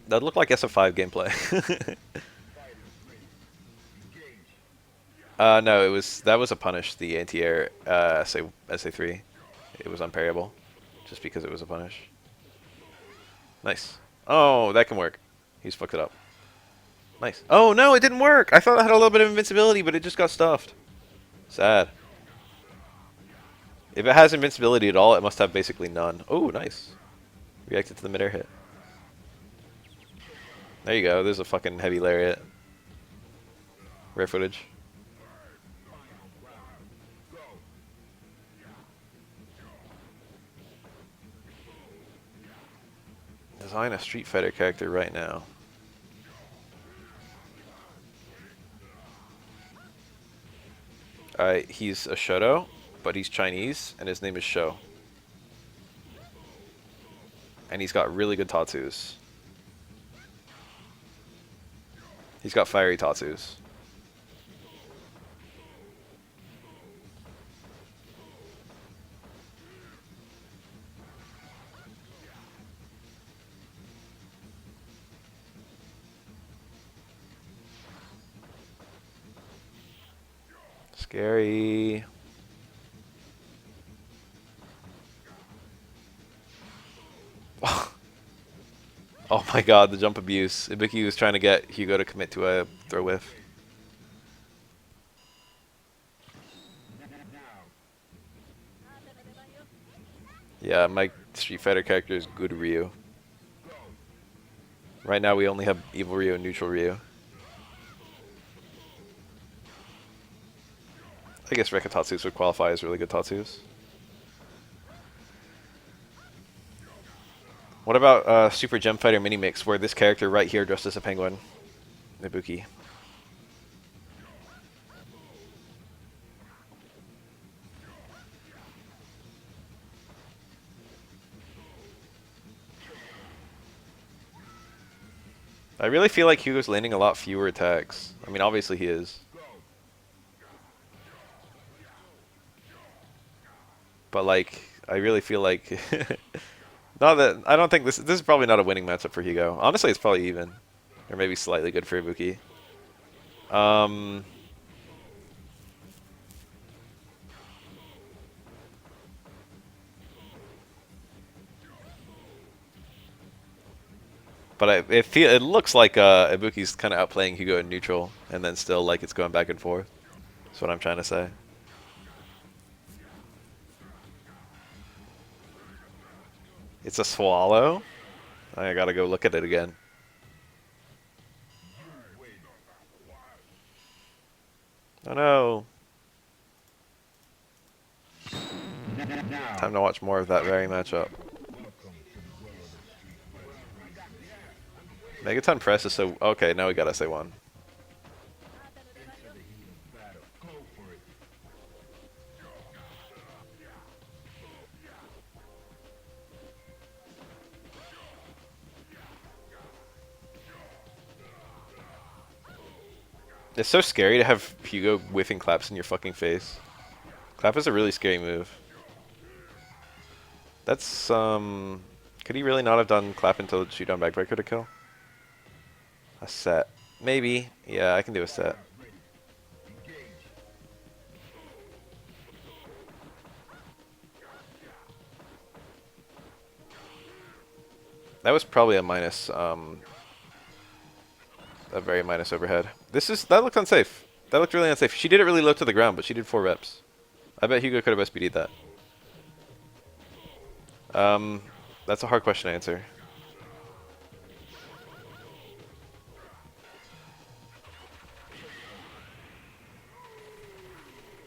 That looked like SF5 gameplay. No, that was a punish. The anti-air SA3. It was unparryable, just because it was a punish. Nice. Oh, that can work. He's fucked it up. Nice. Oh no, it didn't work. I thought I had a little bit of invincibility, but it just got stuffed. Sad. If it has invincibility at all, it must have basically none. Oh, nice. Reacted to the midair hit. There you go. There's a fucking heavy lariat. Rare footage. Design a Street Fighter character right now. He's a Shoto, but he's Chinese, and his name is Sho. And he's got really good tatsus. He's got fiery tatsus. Scary. Oh my god, the jump abuse. Ibuki was trying to get Hugo to commit to a throw whiff. Yeah, my Street Fighter character is good Ryu. Right now we only have evil Ryu and neutral Ryu. I guess Rekka Tatsus would qualify as really good Tatsus. What about Super Gem Fighter Mini Mix, where this character right here dressed as a penguin? Ibuki. I really feel like Hugo's landing a lot fewer attacks. I mean, obviously he is. But like, I really feel like not that I don't think this is probably not a winning matchup for Hugo. Honestly, it's probably even, or maybe slightly good for Ibuki. But it looks like Ibuki's kind of outplaying Hugo in neutral, and then still like it's going back and forth. That's what I'm trying to say. It's a swallow? I gotta go look at it again. Oh no. Time to watch more of that very matchup. Megaton Press is so... Okay, now we got SA1. It's so scary to have Hugo whiffing claps in your fucking face. Clap is a really scary move. That's, could he really not have done clap until shoot down backbreaker to kill? A set. Maybe. Yeah, I can do a set. That was probably a minus, a very minus overhead. That looked unsafe. That looked really unsafe. She did it really low to the ground, but she did 4 reps. I bet Hugo could have SPD'd that. That's a hard question to answer.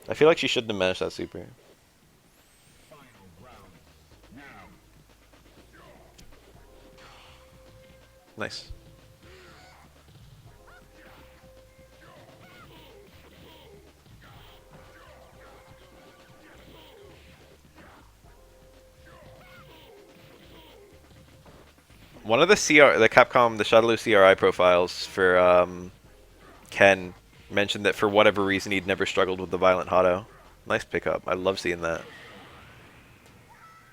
I feel like she shouldn't have managed that super. Nice. One of the Capcom, the Shadaloo CRI profiles for Ken mentioned that for whatever reason he'd never struggled with the violent Hado. Nice pickup. I love seeing that.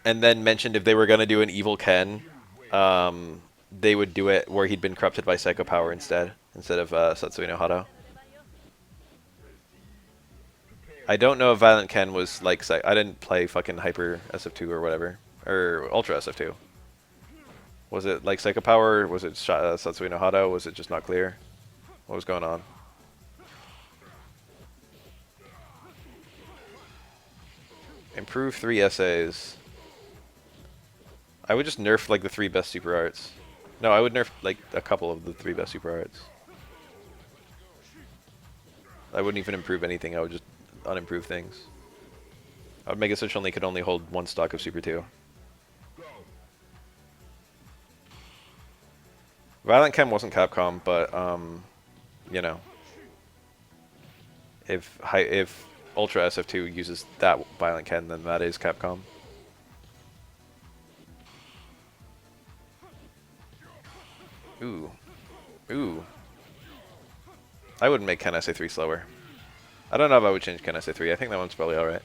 And then mentioned if they were gonna do an evil Ken, they would do it where he'd been corrupted by Psycho Power instead of Satsui no Hado. I don't know if Violent Ken was like I didn't play fucking Hyper SF2 or whatever, or Ultra SF2. Was it like Psycho Power? Was it Satsui no Hado? Was it just not clear? What was going on? Improve 3 essays. I would just nerf like the 3 best super arts. No, I would nerf like a couple of the 3 best super arts. I wouldn't even improve anything. I would just unimprove things. I would make it so Chun-Li could only hold 1 stock of Super 2. Violent Ken wasn't Capcom, but you know, if Ultra SF2 uses that Violent Ken, then that is Capcom. Ooh. Ooh. I wouldn't make Ken SA3 slower. I don't know if I would change Ken SA3. I think that one's probably alright.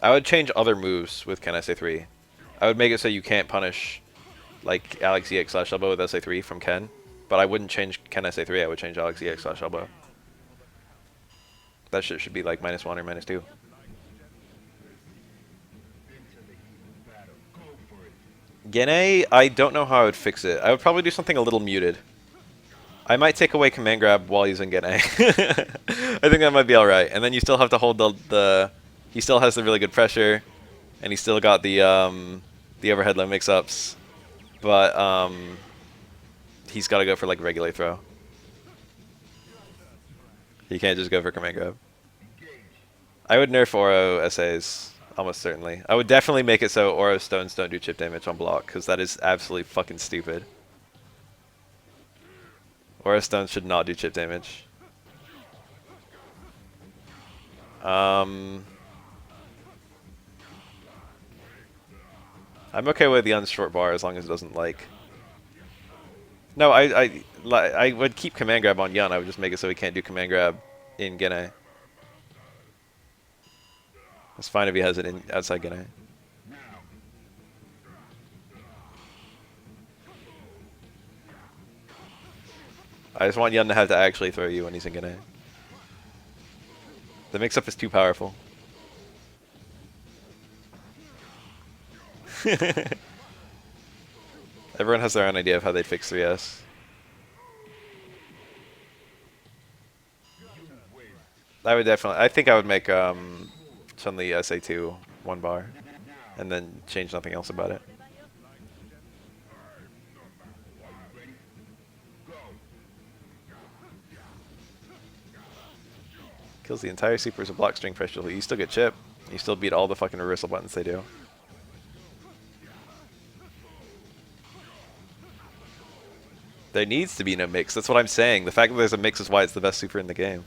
I would change other moves with Ken SA3. I would make it so you can't punish like Alex EX / elbow with SA3 from Ken, but I wouldn't change Ken SA3. I would change Alex EX / elbow. That shit should be like -1 or -2. Gene, I don't know how I would fix it. I would probably do something a little muted. I might take away command grab while using Gene. I think that might be alright. And then you still have to hold the he still has the really good pressure, and he's still got the overhead low mix-ups, but he's got to go for like regular throw. He can't just go for command grab. I would nerf Oro SAs, almost certainly. I would definitely make it so Oro stones don't do chip damage on block, because that is absolutely fucking stupid. Oro stones should not do chip damage. I'm okay with the unshort bar as long as it doesn't like... No, I would keep command grab on Yun. I would just make it so he can't do command grab in Gene. It's fine if he has it in outside Gene. I just want Yun to have to actually throw you when he's in Gene. The mix-up is too powerful. Everyone has their own idea of how they'd fix 3S. I would definitely... I think I would make Chun-Li SA2 1 bar, and then change nothing else about it. Kills the entire super as a block string pressure. You still get chip. You still beat all the fucking reversal buttons they do. There needs to be no mix. That's what I'm saying. The fact that there's a mix is why it's the best super in the game.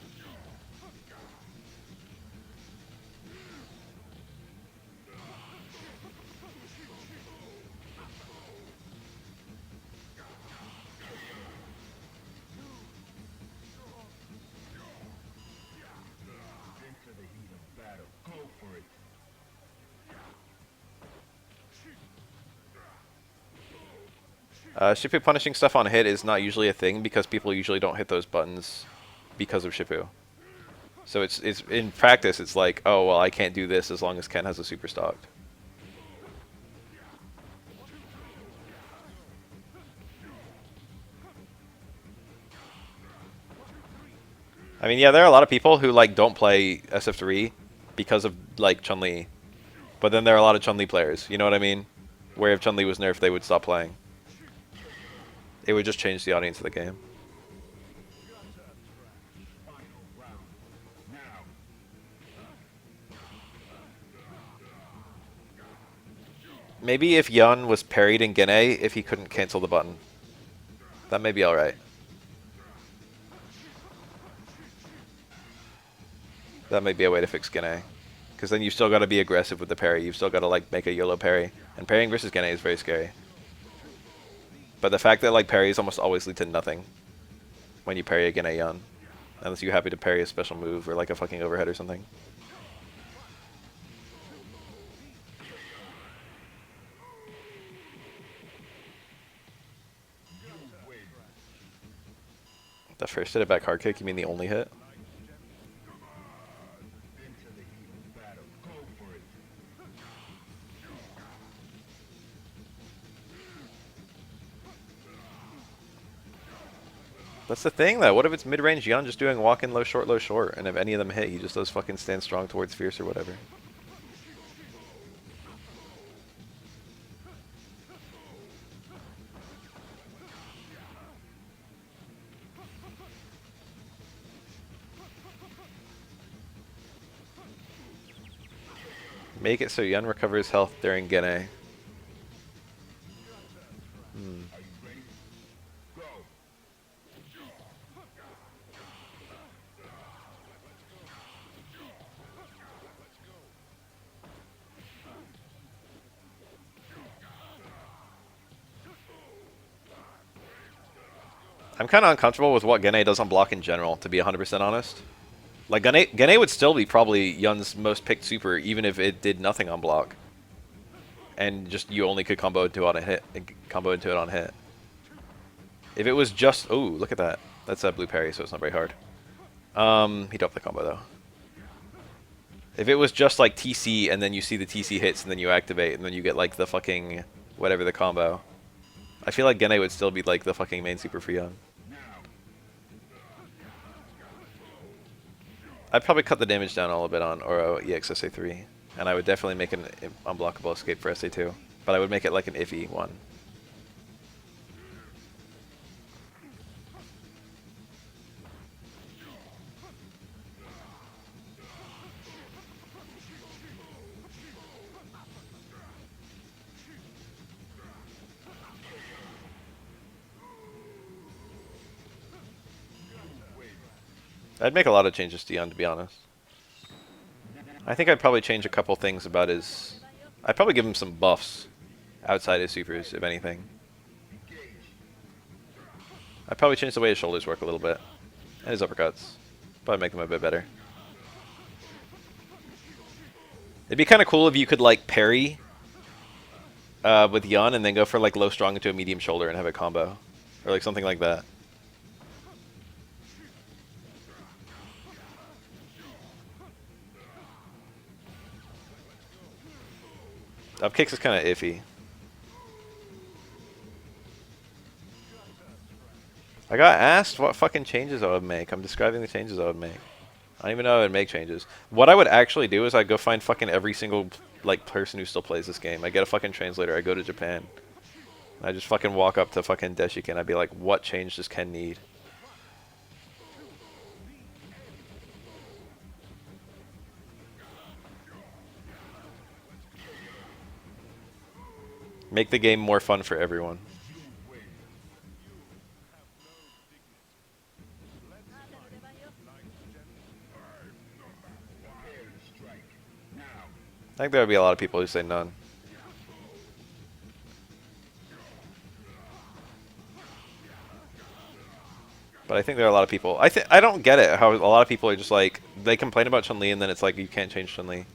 Shippu punishing stuff on hit is not usually a thing because people usually don't hit those buttons because of Shippu. So it's in practice it's like, oh well, I can't do this as long as Ken has a super stocked. I mean, yeah, there are a lot of people who like don't play SF3 because of like Chun-Li, but then there are a lot of Chun-Li players. You know what I mean? Where if Chun-Li was nerfed, they would stop playing. It would just change the audience of the game. Maybe if Yun was parried in Gene, if he couldn't cancel the button. That may be alright. That may be a way to fix Gene. Because then you've still got to be aggressive with the parry. You've still got to like make a YOLO parry. And parrying versus Gene is very scary. But the fact that like parries almost always lead to nothing when you parry again a Yun. Unless you happy to parry a special move or like a fucking overhead or something. The first hit of back hard kick, you mean the only hit? That's the thing though, what if it's mid-range Yun just doing walk in low short, and if any of them hit, he just does fucking stand strong towards fierce or whatever. Make it so Yun recovers health during Gene. I'm kind of uncomfortable with what Gene does on block in general, to be 100% honest. Like, Gene would still be probably Yun's most picked super, even if it did nothing on block. And just, you only could combo into it on a hit. Combo into it on hit. If it was just... Oh, look at that. That's a blue parry, so it's not very hard. He dropped the combo, though. If it was just, like, TC, and then you see the TC hits, and then you activate, and then you get, like, the fucking... whatever the combo. I feel like Gene would still be, like, the fucking main super for Yun. I'd probably cut the damage down a little bit on Oro EX SA3, and I would definitely make an unblockable escape for SA2, but I would make it like an iffy one. I'd make a lot of changes to Yun, to be honest. I think I'd probably change a couple things about his... I'd probably give him some buffs outside his supers, if anything. I'd probably change the way his shoulders work a little bit. And his uppercuts. Probably make them a bit better. It'd be kind of cool if you could, like, parry with Yun and then go for, like, low strong into a medium shoulder and have a combo. Or, like, something like that. Up kicks is kind of iffy. I got asked what fucking changes I would make. I'm describing the changes I would make. I don't even know I would make changes. What I would actually do is I'd go find fucking every single like person who still plays this game. I get a fucking translator. I go to Japan. I just fucking walk up to fucking Deshiken. I'd be like, what change does Ken need? Make the game more fun for everyone. I think there would be a lot of people who say none. But I think there are a lot of people. I don't get it how a lot of people are just like they complain about Chun-Li and then it's like you can't change Chun-Li.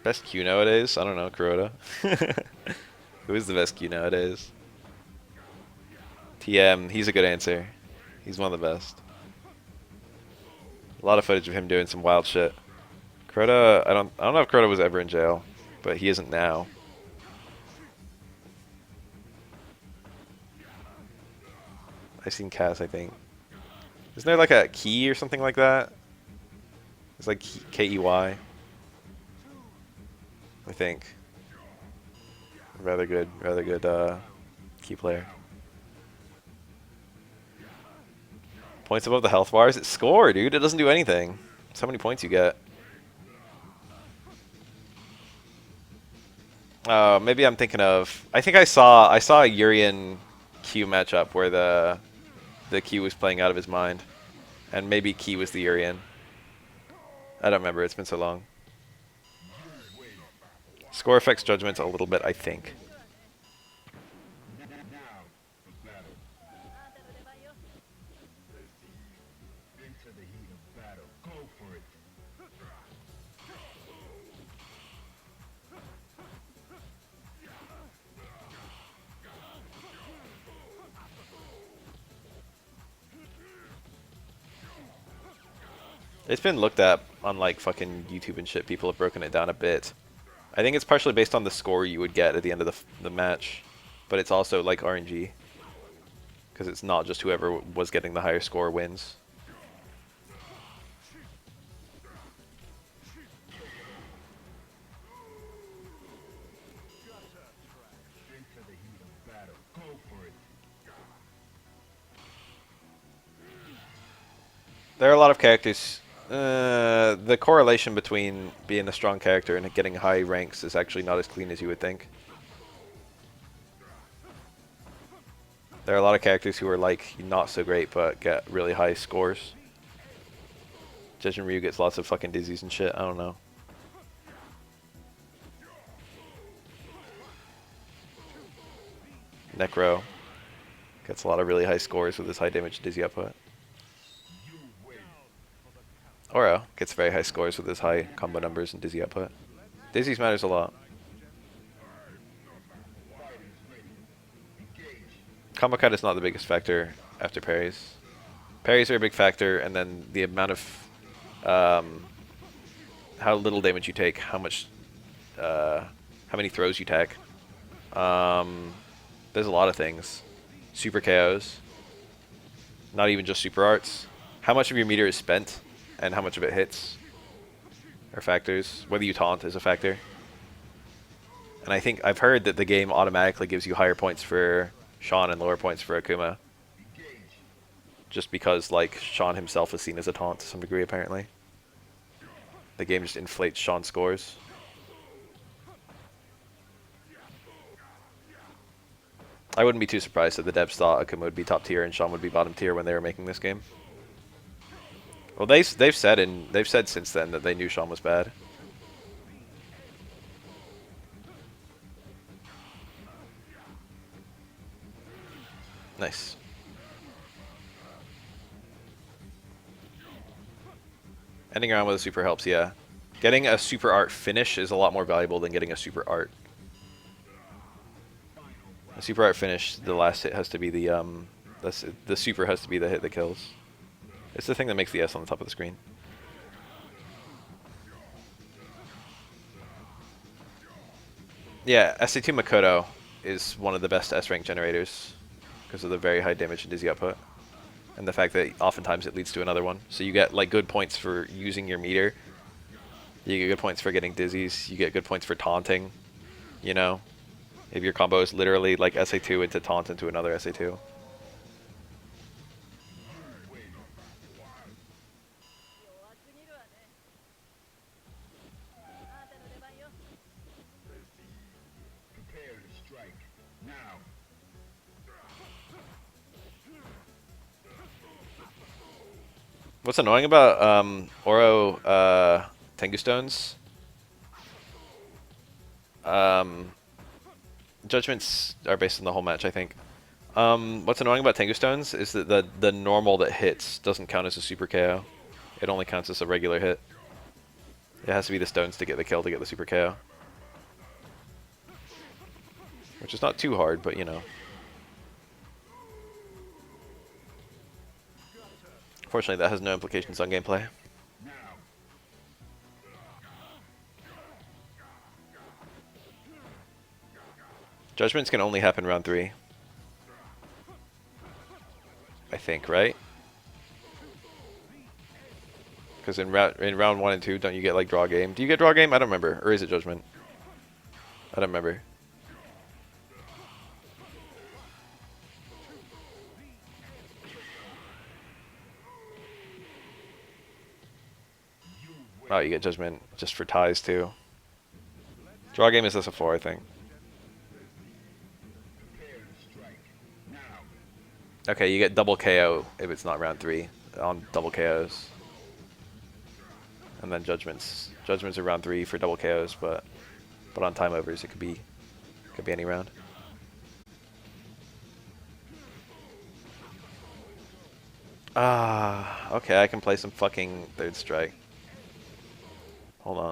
Best Q nowadays? I don't know, Kuroda. Who is the best Q nowadays? TM, he's a good answer. He's one of the best. A lot of footage of him doing some wild shit. Kuroda, I don't know if Kuroda was ever in jail, but he isn't now. I've seen Cass, I think. Isn't there like a key or something like that? It's like Key. I think. Rather good key player. Points above the health bars. It's score, dude. It doesn't do anything. It's how many points you get. Maybe I'm thinking of. I think I saw a Urian Q matchup where the Q was playing out of his mind, and maybe Q was the Urian. I don't remember. It's been so long. Score affects judgments a little bit, I think. It's been looked at on like fucking YouTube and shit. People have broken it down a bit. I think it's partially based on the score you would get at the end of the match, but it's also like RNG, because it's not just whoever was getting the higher score wins. There are a lot of characters. The correlation between being a strong character and getting high ranks is actually not as clean as you would think. There are a lot of characters who are like not so great but get really high scores. Judgment Ryu gets lots of fucking dizzies and shit. I don't know. Necro gets a lot of really high scores with his high damage dizzy output. Oro gets very high scores with his high combo numbers and dizzy output. Dizzies matters a lot. Combo count is not the biggest factor after parries. Parries are a big factor, and then the amount of how little damage you take, how many throws you take. There's a lot of things. Super KOs. Not even just super arts. How much of your meter is spent and how much of it hits are factors. Whether you taunt is a factor. And I think I've heard that the game automatically gives you higher points for Sean and lower points for Akuma. Just because like Sean himself is seen as a taunt to some degree apparently. The game just inflates Sean's scores. I wouldn't be too surprised if the devs thought Akuma would be top tier and Sean would be bottom tier when they were making this game. Well, they've said since then that they knew Sean was bad. Nice. Ending around with a super helps, yeah. Getting a super art finish is a lot more valuable than getting a super art. A super art finish, the last hit has to be the super has to be the hit that kills. It's the thing that makes the S on the top of the screen. Yeah, SA2 Makoto is one of the best S rank generators because of the very high damage and dizzy output. And the fact that oftentimes it leads to another one. So you get like good points for using your meter. You get good points for getting dizzies. You get good points for taunting. You know? If your combo is literally like SA2 into taunt into another SA2. What's annoying about Oro Tengu Stones? Judgments are based on the whole match, I think. What's annoying about Tengu Stones is that the normal that hits doesn't count as a super KO. It only counts as a regular hit. It has to be the stones to get the kill to get the super KO. Which is not too hard, but you know. Fortunately, that has no implications on gameplay. Judgments can only happen round 3. I think, right? Because in round 1 and 2, don't you get like draw game? Do you get draw game? I don't remember. Or is it judgment? I don't remember. Oh, you get Judgment just for ties too. Draw game is SF4, I think. Okay, you get double KO if it's not round 3 on double KOs. And then Judgments. Judgments are round 3 for double KOs, but on time overs it could be any round. Ah, okay, I can play some fucking third strike. Hold on.